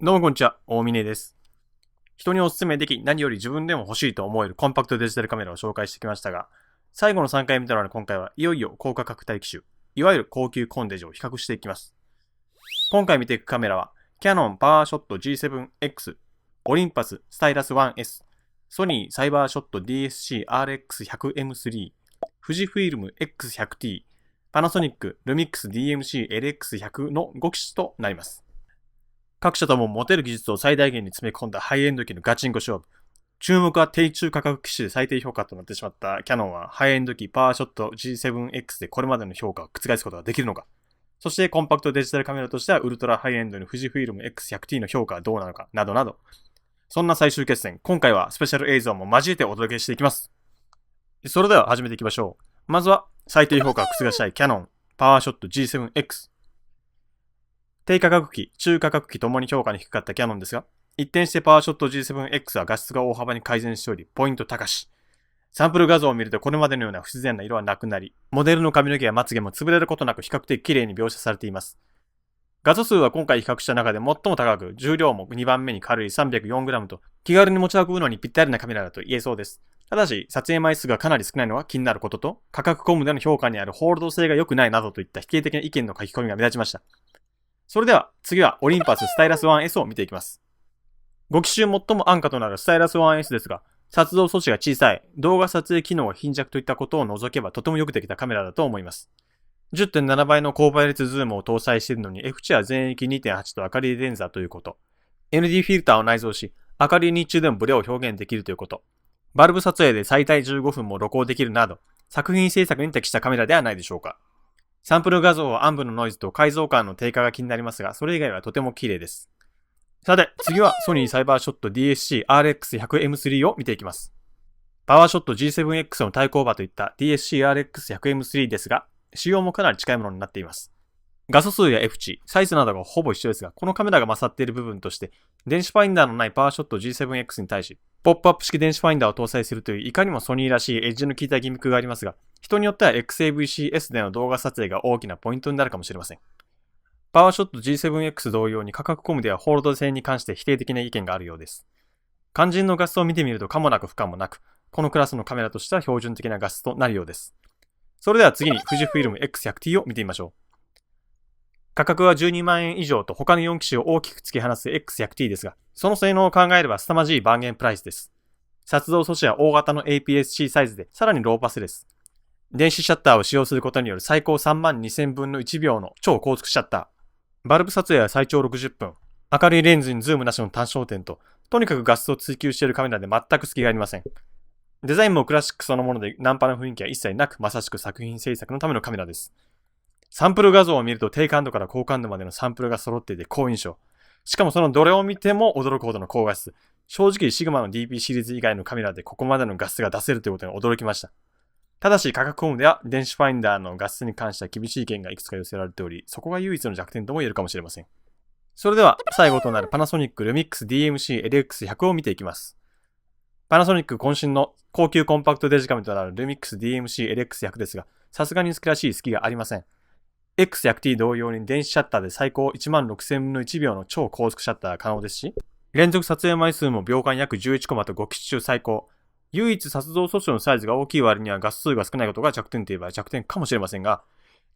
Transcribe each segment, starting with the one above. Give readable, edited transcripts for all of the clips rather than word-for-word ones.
どうもこんにちは、大峰です。人にお勧めでき、何より自分でも欲しいと思えるコンパクトデジタルカメラを紹介してきましたが、最後の3回目となる今回はいよいよ高価格帯機種、いわゆる高級コンデジを比較していきます。今回見ていくカメラは、Canon PowerShot G7X、オリンパススタイラス 1S、ソニーサイバーショット DSC-RX100M3、富士フイルム X100T、パナソニックルミックス DMC-LX100 の5機種となります。各社とも持てる技術を最大限に詰め込んだハイエンド機のガチンコ勝負。注目は低中価格機種で最低評価となってしまったキヤノンはハイエンド機パワーショット G7X でこれまでの評価を覆すことができるのか。そしてコンパクトデジタルカメラとしてはウルトラハイエンドの富士フイルム X100T の評価はどうなのかなどなど。そんな最終決戦、今回はスペシャル映像も交えてお届けしていきます。それでは始めていきましょう。まずは最低評価を覆したいキヤノンパワーショット G7X。低価格機、中価格機ともに評価に低かったキヤノンですが、一転してパワーショット G7X は画質が大幅に改善しており、ポイント高し。サンプル画像を見るとこれまでのような不自然な色はなくなり、モデルの髪の毛やまつげも潰れることなく比較的綺麗に描写されています。画素数は今回比較した中で最も高く、重量も2番目に軽い 304g と、気軽に持ち運ぶのにぴったりなカメラだと言えそうです。ただし、撮影枚数がかなり少ないのは気になることと、価格コムでの評価にあるホールド性が良くないなどといった否定的な意見の書き込みが目立ちました。それでは、次はオリンパススタイラス 1S を見ていきます。5機種最も安価となるスタイラス 1S ですが、撮動素子が小さい、動画撮影機能が貧弱といったことを除けばとてもよくできたカメラだと思います。10.7 倍の高倍率ズームを搭載しているのに F 値は全域 2.8 と明るいレンザーということ。ND フィルターを内蔵し、明るい日中でもブレを表現できるということ。バルブ撮影で最大15分も録音できるなど、作品制作に適したカメラではないでしょうか。サンプル画像は暗部のノイズと解像感の低下が気になりますが、それ以外はとても綺麗です。さて、次はソニーサイバーショット DSC-RX100M3 を見ていきます。パワーショット G7X の対抗馬といった DSC-RX100M3 ですが、仕様もかなり近いものになっています。画素数や F 値、サイズなどがほぼ一緒ですが、このカメラが勝っている部分として、電子ファインダーのないパワーショット G7X に対し、ポップアップ式電子ファインダーを搭載するといういかにもソニーらしいエッジの効いたギミックがありますが、人によっては XAVC-S での動画撮影が大きなポイントになるかもしれません。パワーショット G7X 同様に価格コムではホールド性に関して否定的な意見があるようです。肝心の画質を見てみると可もなく不可もなく、このクラスのカメラとしては標準的な画質となるようです。それでは次に富士フイルム X100T を見てみましょう。価格は12万円以上と他の4機種を大きく突き放す X100T ですが、その性能を考えれば凄まじいバーゲンプライスです。撮動素子は大型の APS-C サイズでさらにローパスです。電子シャッターを使用することによる最高3万2000分の1秒の超高速シャッター。バルブ撮影は最長60分。明るいレンズにズームなしの単焦点と、とにかく画質を追求しているカメラで全く隙がありません。デザインもクラシックそのものでナンパの雰囲気は一切なく、まさしく作品制作のためのカメラです。サンプル画像を見ると低感度から高感度までのサンプルが揃っていて好印象。しかもそのどれを見ても驚くほどの高画質。正直シグマの DP シリーズ以外のカメラでここまでの画質が出せるということに驚きました。ただし価格コムでは電子ファインダーの画質に関しては厳しい意見がいくつか寄せられており、そこが唯一の弱点とも言えるかもしれません。それでは最後となるパナソニックルミックス DMC-LX100 を見ていきます。パナソニック渾身の高級コンパクトデジカメとなるルミックス DMC-LX100 ですが、さすがに好きらしい隙がありません。X100T 同様に電子シャッターで最高16000分の1秒の超高速シャッターが可能ですし、連続撮影枚数も秒間約11コマと5機種中最高。唯一撮動素子のサイズが大きい割には画素数が少ないことが弱点といえば弱点かもしれませんが、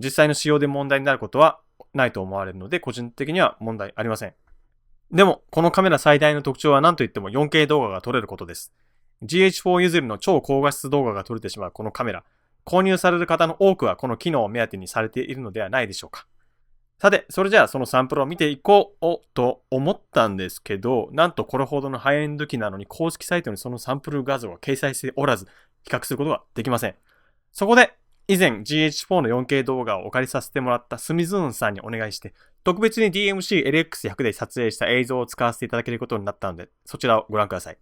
実際の使用で問題になることはないと思われるので個人的には問題ありません。でも、このカメラ最大の特徴は何といっても 4K 動画が撮れることです。GH4 譲りの超高画質動画が撮れてしまうこのカメラ。購入される方の多くはこの機能を目当てにされているのではないでしょうか。さて、それじゃあそのサンプルを見ていこうと思ったんですけど、なんとこれほどのハイエンド機なのに公式サイトにそのサンプル画像は掲載しておらず、比較することができません。そこで、以前 GH4 の 4K 動画をお借りさせてもらったスミズーンさんにお願いして、特別に DMC-LX100 で撮影した映像を使わせていただけることになったので、そちらをご覧ください。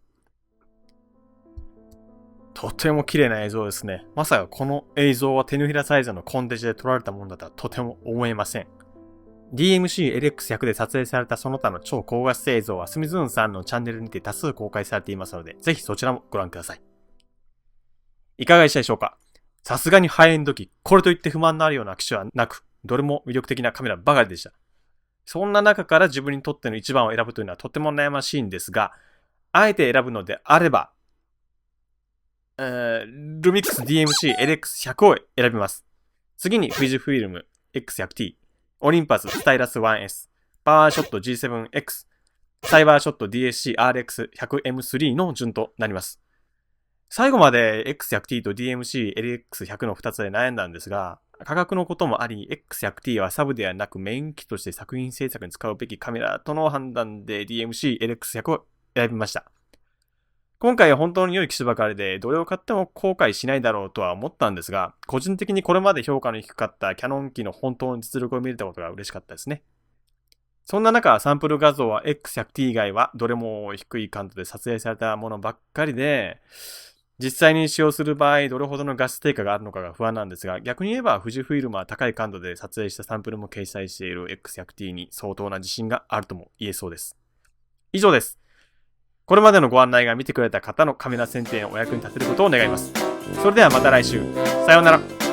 とても綺麗な映像ですね。まさかこの映像は手のひらサイズのコンデジで撮られたものだとはとても思えません。DMC-LX100 で撮影されたその他の超高画質映像はスミズーンさんのチャンネルにて多数公開されていますので、ぜひそちらもご覧ください。いかがでしたでしょうか？さすがにハイエンド機、これといって不満のあるような機種はなく、どれも魅力的なカメラばかりでした。そんな中から自分にとっての一番を選ぶというのはとても悩ましいんですが、あえて選ぶのであれば、ルミックス DMC LX100 を選びます。次に富士フイルム X100T、オリンパススタイラス 1S、パワーショット G7X、サイバーショット DSC RX100M3 の順となります。最後まで X100T と DMC LX100 の2つで悩んだんですが、価格のこともあり、X100T はサブではなくメイン機として作品制作に使うべきカメラとの判断で DMC LX100 を選びました。今回は本当に良い機種ばかりで、どれを買っても後悔しないだろうとは思ったんですが、個人的にこれまで評価の低かったキャノン機の本当の実力を見れたことが嬉しかったですね。そんな中、サンプル画像は X100T 以外はどれも低い感度で撮影されたものばっかりで、実際に使用する場合どれほどの画質低下があるのかが不安なんですが、逆に言えば富士フイルムは高い感度で撮影したサンプルも掲載している X100T に相当な自信があるとも言えそうです。以上です。これまでのご案内が見てくれた方のカメラ選定のお役に立てることを願います。それではまた来週。さようなら。